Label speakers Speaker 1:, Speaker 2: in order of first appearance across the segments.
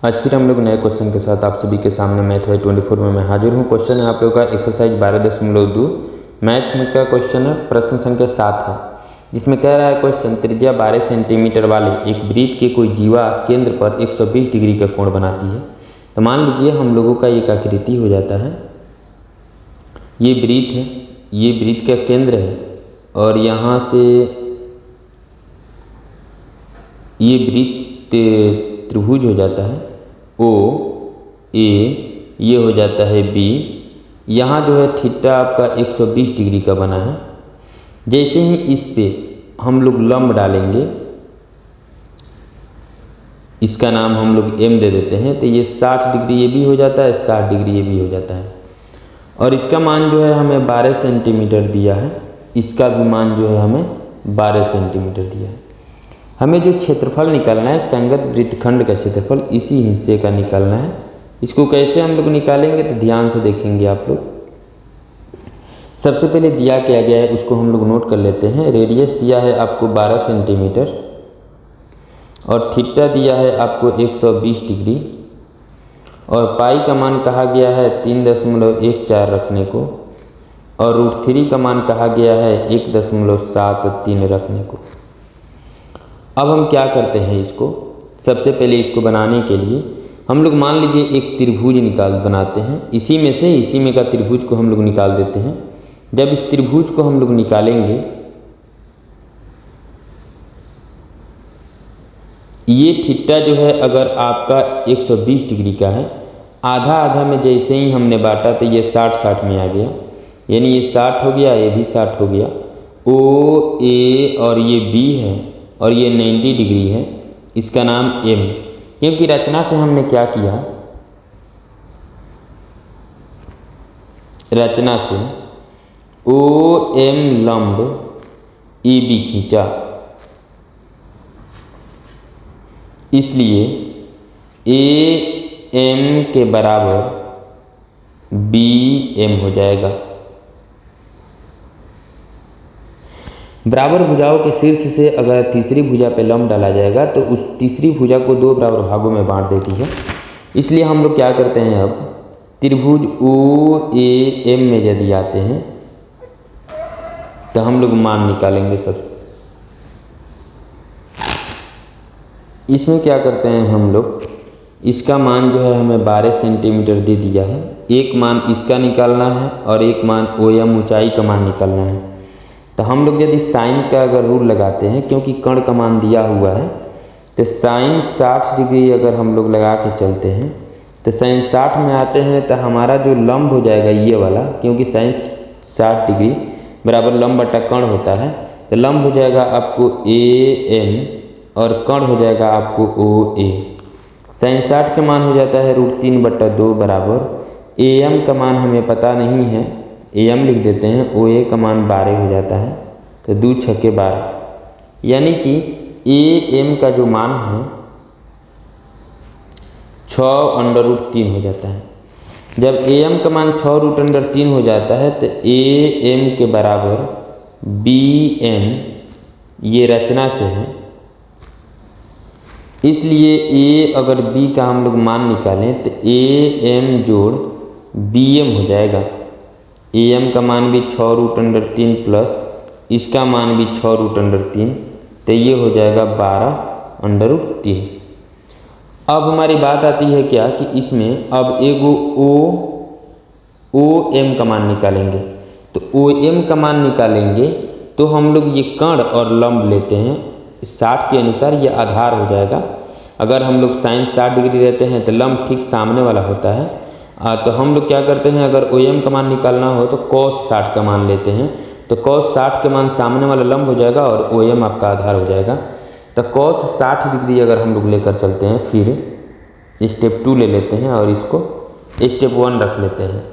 Speaker 1: आज फिर हम लोग नए क्वेश्चन के साथ आप सभी के सामने मैथ वाई 24 में मैं हाजिर हूँ। क्वेश्चन है आप लोगों का एक्सरसाइज 12.2 मैथ में का क्वेश्चन है, प्रश्न संख्या 7 है, जिसमें कह रहा है क्वेश्चन त्रिज्या 12 सेंटीमीटर वाले एक वृत्त के कोई जीवा केंद्र पर 120 डिग्री का कोण बनाती है। तो मान लीजिए हम लोगों का एक आकृति हो जाता है, ये वृत्त है, ये वृत्त का केंद्र है और यहाँ से ये वृत्त त्रिभुज हो जाता है ओ ए, ये हो जाता है बी। यहाँ जो है थीटा आपका 120 डिग्री का बना है। जैसे ही इस पे हम लोग लंब डालेंगे, इसका नाम हम लोग एम दे देते हैं, तो ये 60 डिग्री ये भी हो जाता है, 60 डिग्री ये भी हो जाता है। और इसका मान जो है हमें 12 सेंटीमीटर दिया है, इसका भी मान जो है हमें 12 सेंटीमीटर दिया है। हमें जो क्षेत्रफल निकालना है संगत वृत्तखंड का क्षेत्रफल इसी हिस्से का निकालना है। इसको कैसे हम लोग निकालेंगे तो ध्यान से देखेंगे आप लोग। सबसे पहले दिया क्या गया है उसको हम लोग नोट कर लेते हैं। रेडियस दिया है आपको 12 सेंटीमीटर और थीटा दिया है आपको 120 डिग्री और पाई का मान कहा गया है 3.14 रखने को और √3 का मान कहा गया है 1.73 रखने को। अब हम क्या करते हैं, इसको सबसे पहले इसको बनाने के लिए हम लोग मान लीजिए एक त्रिभुज बनाते हैं। इसी में का त्रिभुज को हम लोग निकाल देते हैं। जब इस त्रिभुज को हम लोग निकालेंगे, ये थीटा जो है अगर आपका 120 डिग्री का है, आधा आधा में जैसे ही हमने बांटा तो ये 60-60 में आ गया, यानी ये 60 हो गया, ये भी 60 हो गया। ओ ए और ये बी है और ये 90 डिग्री है, इसका नाम एम। क्योंकि रचना से हमने क्या किया, रचना से ओ एम लंब ए बी खींचा, इसलिए ए एम के बराबर बी एम हो जाएगा। बराबर भुजाओं के शीर्ष से अगर तीसरी भुजा पे लंब डाला जाएगा तो उस तीसरी भुजा को 2 बराबर भागों में बांट देती है। इसलिए हम लोग क्या करते हैं, अब त्रिभुज ओ ए एम में यदि आते हैं तो हम लोग मान निकालेंगे सब। इसमें क्या करते हैं हम लोग, इसका मान जो है हमें 12 सेंटीमीटर दे दिया है। एक मान इसका निकालना है और एक मान ओ एम ऊंचाई का मान निकालना है। तो हम लोग यदि साइन का अगर रूल लगाते हैं, क्योंकि कण का मान दिया हुआ है, तो साइन 60 डिग्री अगर हम लोग लगा के चलते हैं तो साइन 60 में आते हैं तो हमारा जो लंब हो जाएगा ये वाला, क्योंकि साइन 60 डिग्री बराबर लंब बटा कण होता है, तो लंब हो जाएगा आपको ए एम और कण हो जाएगा आपको ओ ए। साइन 60 का मान हो जाता है √3/2 बराबर ए एम का मान हमें पता नहीं है, ए एम लिख देते हैं, ओ ए का मान 12 हो जाता है, तो 2 छक्के 12, यानी कि ए एम का जो मान है 6√3 हो जाता है। जब ए एम का मान 6√3 हो जाता है तो ए एम के बराबर बी एम, ये रचना से है, इसलिए ए अगर बी का हम लोग मान निकालें तो ए एम जोड़ बी एम हो जाएगा। ए एम का मान भी 6√3 प्लस इसका मान भी 6√3, तो ये हो जाएगा 12√3। अब हमारी बात आती है क्या कि इसमें अब एगो ओ एम का मान निकालेंगे। तो ओ एम का मान निकालेंगे तो हम लोग ये कण और लंब लेते हैं, 60 के अनुसार ये आधार हो जाएगा। अगर हम लोग साइन 60 डिग्री रहते हैं तो लंब ठीक सामने वाला होता है। तो हम लोग क्या करते हैं, अगर ओ एम का मान निकालना हो तो cos 60 का मान लेते हैं, तो cos 60 के मान सामने वाला लंब हो जाएगा और ओ एम आपका आधार हो जाएगा। तो cos 60 डिग्री अगर हम लोग लेकर चलते हैं, फिर स्टेप 2 ले लेते हैं और इसको स्टेप 1 रख लेते हैं।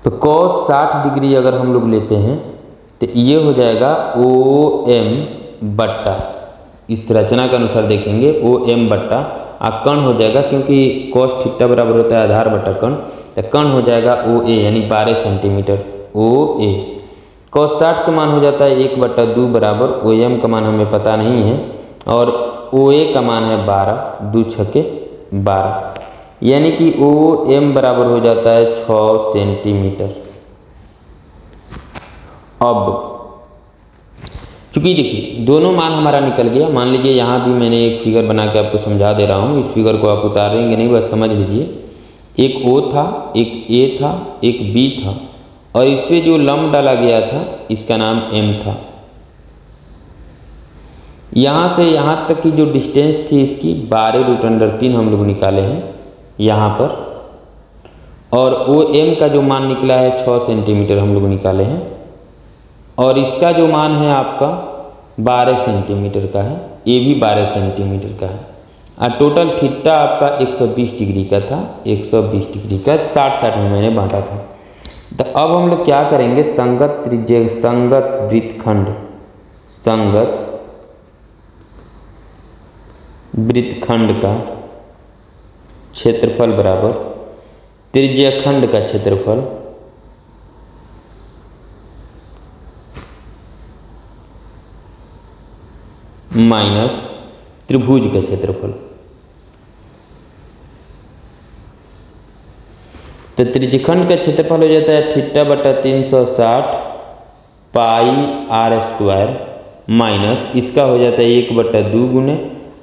Speaker 1: तो cos 60 डिग्री अगर हम लोग लेते हैं तो ये हो जाएगा ओ एम बट्टा, इस रचना के अनुसार देखेंगे ओ एम बट्टा कण हो जाएगा, क्योंकि cos थीटा बराबर होता है आधार बटा कण, तो कण हो जाएगा ओ ए यानी 12 सेंटीमीटर ओ ए। cos 60 का मान हो जाता है 1/2 बराबर OM का मान हमें पता नहीं है और OA का मान है 12, 2 छक्के 12, यानी कि OM बराबर हो जाता है 6 सेंटीमीटर। अब चूँकि देखिए दोनों मान हमारा निकल गया, मान लीजिए यहाँ भी मैंने एक फिगर बना के आपको समझा दे रहा हूँ, इस फिगर को आप उतारेंगे नहीं, बस समझ लीजिए। एक O था, एक A था, एक B था और इस पर जो लंब डाला गया था इसका नाम M था। यहाँ से यहाँ तक की जो डिस्टेंस थी इसकी 12√√3 हम लोग निकाले हैं यहाँ पर, और OM का जो मान निकला है 6 सेंटीमीटर हम लोग निकाले हैं, और इसका जो मान है आपका 12 सेंटीमीटर का है, ये भी 12 सेंटीमीटर का है, और टोटल थीटा आपका 120 डिग्री का था, 120 डिग्री का 60-60 में मैंने बांटा था। तो अब हम लोग क्या करेंगे, संगत वृत्तखंड का क्षेत्रफल बराबर त्रिज्याखंड का क्षेत्रफल माइनस त्रिभुज का क्षेत्रफल। तो त्रिज्याखंड का क्षेत्रफल हो जाता है θ/360 πr² माइनस इसका हो जाता है 1/2 गुने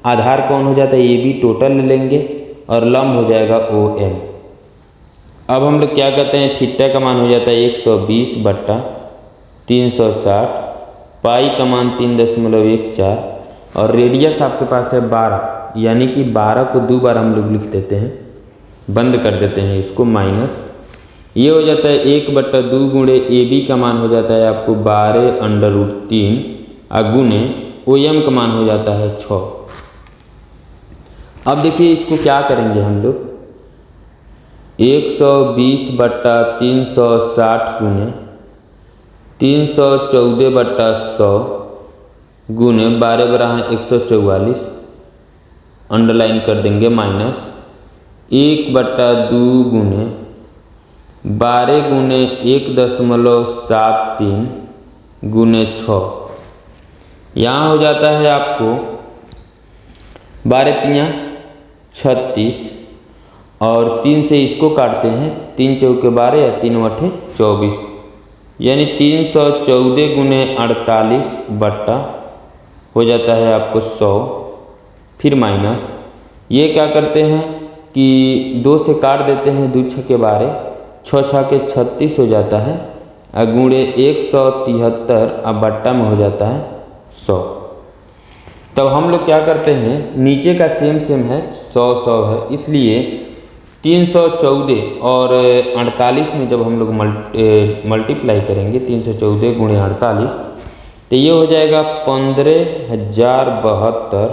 Speaker 1: आधार कौन हो जाता है, ये भी टोटल ले लेंगे और लंब हो जाएगा OM। अब हम लोग क्या करते हैं, थीटा का मान हो जाता है 120/360, पाई का मान 3.14 और रेडियस आपके पास है 12, यानी कि 12 को 2 बार हम लोग लिख देते हैं, बंद कर देते हैं इसको, माइनस ये हो जाता है 1/2 गुणे AB का मान हो जाता है आपको 12√3 और गुणे OM का मान हो जाता है 6। अब देखिए इसको क्या करेंगे हम लोग, 120/360 गुने 314/100 गुने 12×144 अंडरलाइन कर देंगे, माइनस 1/2 गुने 12 गुने 1.73 गुने 6, यहाँ हो जाता है आपको 12×3 36 और 3 से इसको काटते हैं, 3 चौके 12 या 3 8 24, यानी 314 गुने 48 बट्टा हो जाता है आपको 100, फिर माइनस ये क्या करते हैं कि 2 से काट देते हैं, 2 छक्के 12, 6 छक्के 36 हो जाता है और गुणे 173 अब बट्टा में हो जाता है 100। तब हम लोग क्या करते हैं, नीचे का सेम है 100 है, इसलिए 314 और 48 में जब हम लोग मल्टीप्लाई करेंगे 314 गुणे 48 तो ये हो जाएगा 15,072,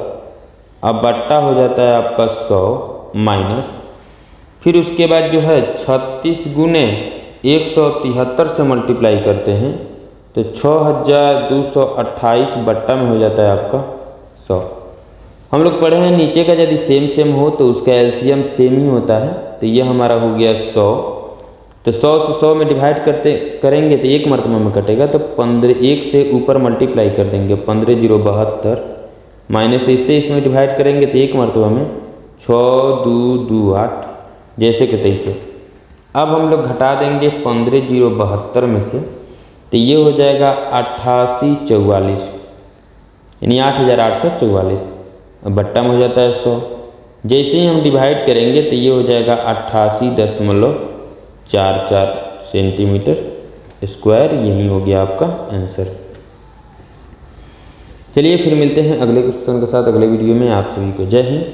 Speaker 1: अब बट्टा हो जाता है आपका 100 माइनस, फिर उसके बाद जो है 36 गुने 173 से मल्टीप्लाई करते हैं तो 6,228 बट्टा में हो जाता है आपका 100। हम लोग पढ़े हैं नीचे का यदि सेम हो तो उसका एलसीएम सेम ही होता है, तो ये हमारा हो गया 100, तो 100 से 100 में डिवाइड करेंगे तो एक मरतबा में कटेगा, तो 15 1 से ऊपर मल्टीप्लाई कर देंगे 15,072 माइनस इससे इसमें डिवाइड करेंगे तो एक मरतबा में 6,228 जैसे कि तैसे। अब हम लोग घटा देंगे 15,072 में से, तो ये हो जाएगा 8844, यानी 8,844, बट्टा में हो जाता है 100। जैसे ही हम डिवाइड करेंगे तो ये हो जाएगा 88.44 सेंटीमीटर स्क्वायर, यही हो गया आपका आंसर। चलिए फिर मिलते हैं अगले क्वेश्चन के साथ अगले वीडियो में। आप सभी को जय हिंद।